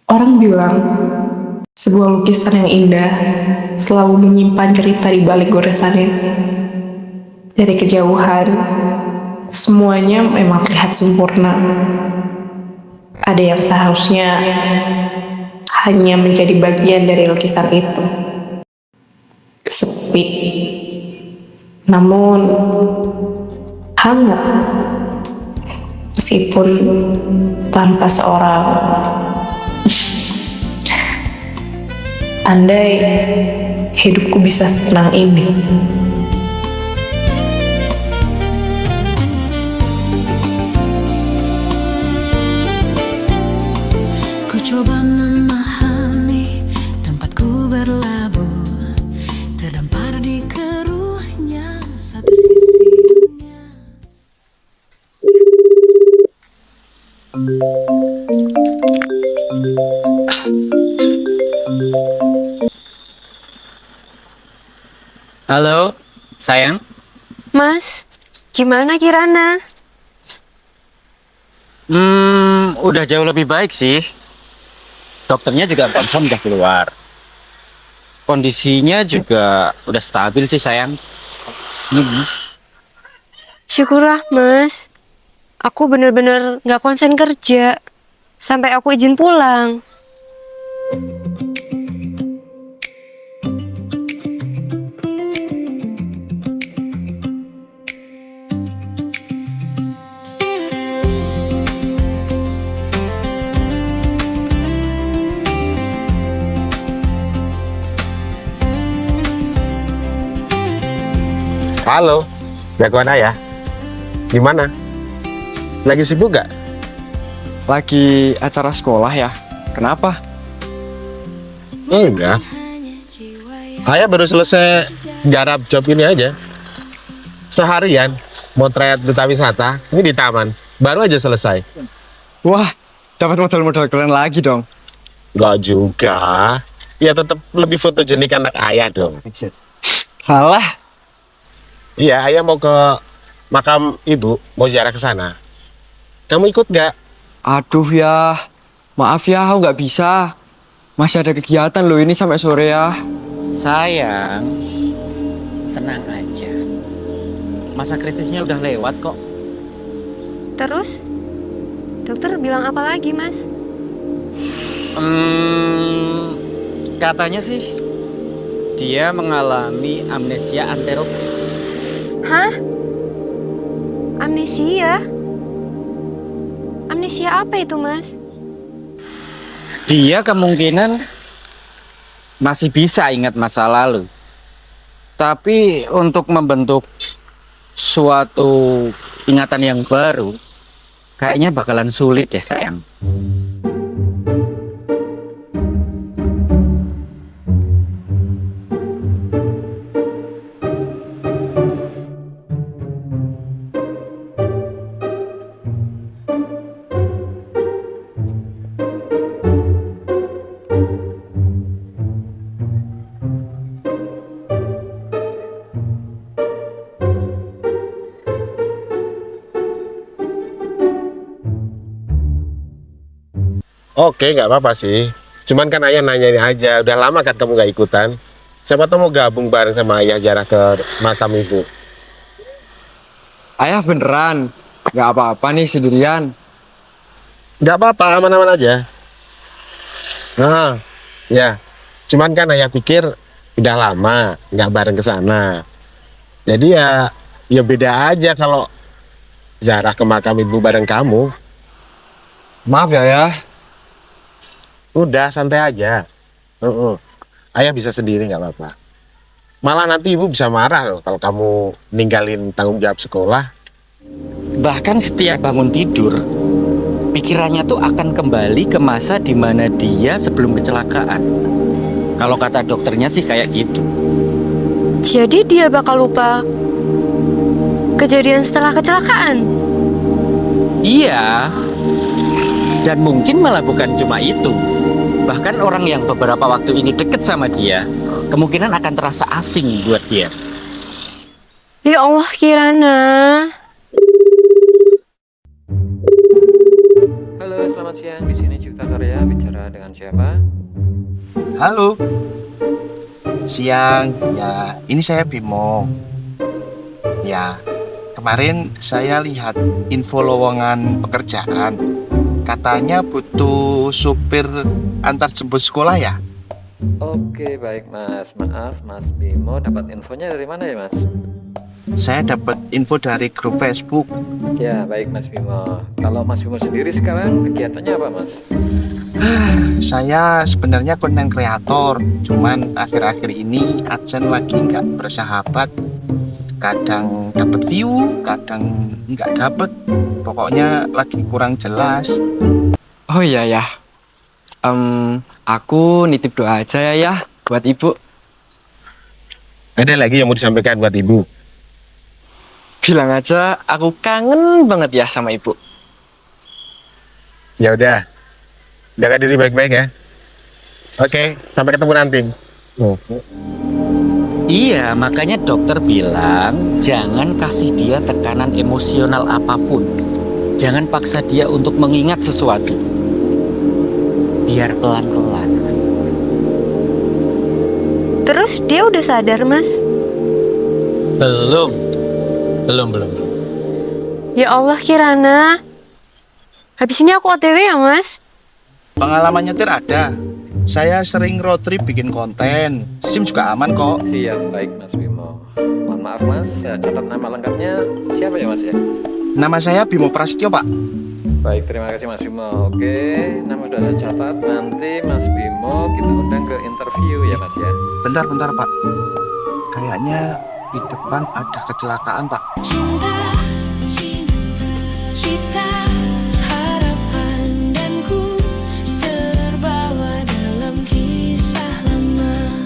Orang bilang, sebuah lukisan yang indah selalu menyimpan cerita di balik goresannya. Dari kejauhan, semuanya memang terlihat sempurna. Ada yang seharusnya hanya menjadi bagian dari lukisan itu. Sepi, namun hangat. Meskipun tanpa seorang. Andai hidupku bisa setenang ini. Ku coba memahami tempatku berlabuh, terdampar di keruhnya satu sisi dunia. Halo, sayang. Mas, gimana Kirana? Udah jauh lebih baik sih. Dokternya juga confirm udah keluar. Kondisinya juga udah stabil sih, sayang. Hmm. Syukurlah Mas. Aku bener-bener gak konsen kerja. Sampai aku izin pulang. Halo, jagoan ayah. Gimana? Lagi sibuk gak? Lagi acara sekolah ya? Kenapa? Enggak. Ayah baru selesai garap job ini aja. Seharian motret duta wisata. Ini di taman. Baru aja selesai. Wah, dapat modal-modal keren lagi dong. Gak juga. Ya tetap lebih fotogenik anak ayah dong. Halah, Iya, ayah mau ke makam ibu, mau ziarah ke sana. Kamu ikut gak? aduh ya. Maaf ya, aku nggak bisa. Masih ada kegiatan loh ini sampai sore ya. Sayang, tenang aja. Masa kritisnya udah lewat kok. Terus, dokter bilang apa lagi Mas? Katanya sih dia mengalami amnesia anterokul. Hah? Amnesia? Amnesia apa itu Mas? Dia kemungkinan masih bisa ingat masa lalu. Tapi untuk membentuk suatu ingatan yang baru, kayaknya bakalan sulit deh, sayang. Oke, nggak apa-apa sih. Cuman kan ayah nanya ini aja. Udah lama kan kamu nggak ikutan? Siapa tahu mau gabung bareng sama ayah ziarah ke makam ibu. Ayah beneran, nggak apa-apa nih sendirian. Nggak apa-apa, aman-aman aja. Nah, ya. Cuman kan ayah pikir udah lama nggak bareng ke sana. Jadi ya beda aja kalau ziarah ke makam ibu bareng kamu. Maaf ya. Udah santai aja. Ayah bisa sendiri nggak apa-apa. Malah nanti ibu bisa marah loh kalau kamu ninggalin tanggung jawab sekolah. Bahkan setiap bangun tidur, pikirannya tuh akan kembali ke masa di mana dia sebelum kecelakaan. Kalau kata dokternya sih kayak gitu. Jadi dia bakal lupa kejadian setelah kecelakaan? Iya. Dan mungkin malah bukan cuma itu. Bahkan orang yang beberapa waktu ini deket sama dia, kemungkinan akan terasa asing buat dia. Ya Allah Kirana. Halo, selamat selamat siang. Di sini Cipta Karya, bicara dengan siapa? Halo. Siang, ya ini saya Bimo. Ya, kemarin saya lihat info lowongan pekerjaan. Katanya butuh supir antar jemput sekolah ya? Oke, baik Mas. Maaf, Mas Bimo, dapat infonya dari mana ya Mas? Saya dapat info dari grup Facebook. Ya, baik Mas Bimo. Kalau Mas Bimo sendiri sekarang kegiatannya apa Mas? Saya sebenarnya konten kreator, cuman akhir-akhir ini AdSense lagi nggak bersahabat. Kadang dapat view, kadang nggak dapat. Pokoknya lagi kurang jelas. Oh iya ya. Aku nitip doa aja ya buat ibu. Ada lagi yang mau disampaikan buat ibu? Bilang aja aku kangen banget ya sama ibu. Ya udah, jaga diri baik-baik ya. Oke, sampai ketemu nanti. Iya, makanya dokter bilang jangan kasih dia tekanan emosional apapun. Jangan paksa dia untuk mengingat sesuatu. Biar pelan-pelan. Terus dia udah sadar, Mas? Belum. Ya Allah, Kirana. Habis ini aku OTW ya, Mas? Pengalaman nyetir ada. Saya sering road trip bikin konten. SIM juga aman kok. Siap, baik Mas Bimo. Mohon maaf Mas, saya catat nama lengkapnya siapa ya Mas ya? Nama saya Bimo Prasetyo, Pak. Baik, terima kasih Mas Bimo. Oke, nama sudah saya catat. Nanti Mas Bimo kita undang ke interview ya Mas ya. Bentar, Pak. Kayaknya di depan ada kecelakaan, Pak. Cinta, cinta, cinta, harapan dan ku terbawa dalam kisah lama.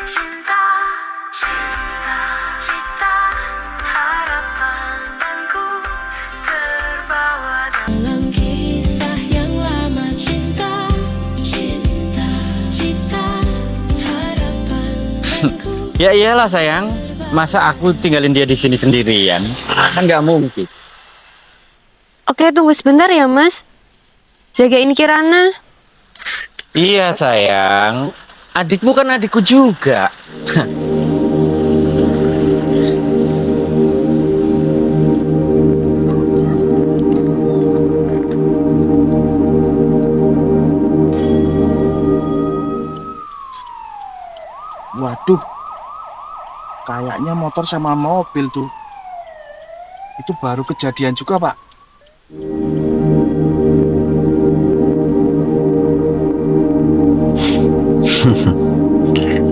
Cinta, cinta, cinta, harapan dan ku terbawa dalam kisah yang lama. Cinta, cinta, cinta, harapan dan ku. Ya iyalah sayang. Masa aku tinggalin dia di sini sendirian? Kan nggak mungkin. Oke, tunggu sebentar ya, Mas. Jagain Kirana. Iya sayang. Adikmu kan adikku juga. Waduh, kayaknya motor sama mobil tuh. Itu baru kejadian juga, Pak.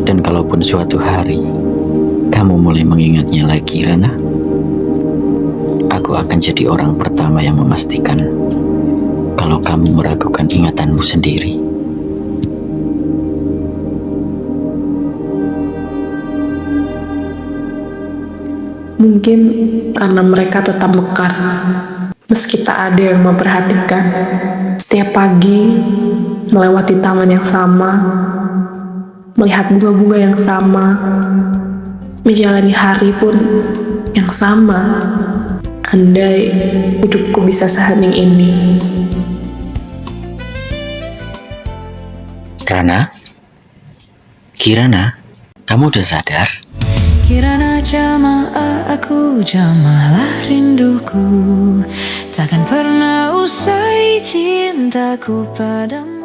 Dan kalaupun suatu hari kamu mulai mengingatnya lagi, Rana, aku akan jadi orang pertama yang memastikan kalau kamu meragukan ingatanmu sendiri. Mungkin karena mereka tetap mekar, meski tak ada yang memperhatikan. Setiap pagi, melewati taman yang sama, melihat bunga-bunga yang sama, menjalani hari pun yang sama. Andai hidupku bisa sehening ini. Rana? Kirana, kamu udah sadar? Kirana jamaah aku, jamalah rinduku, takkan pernah usai cintaku padamu.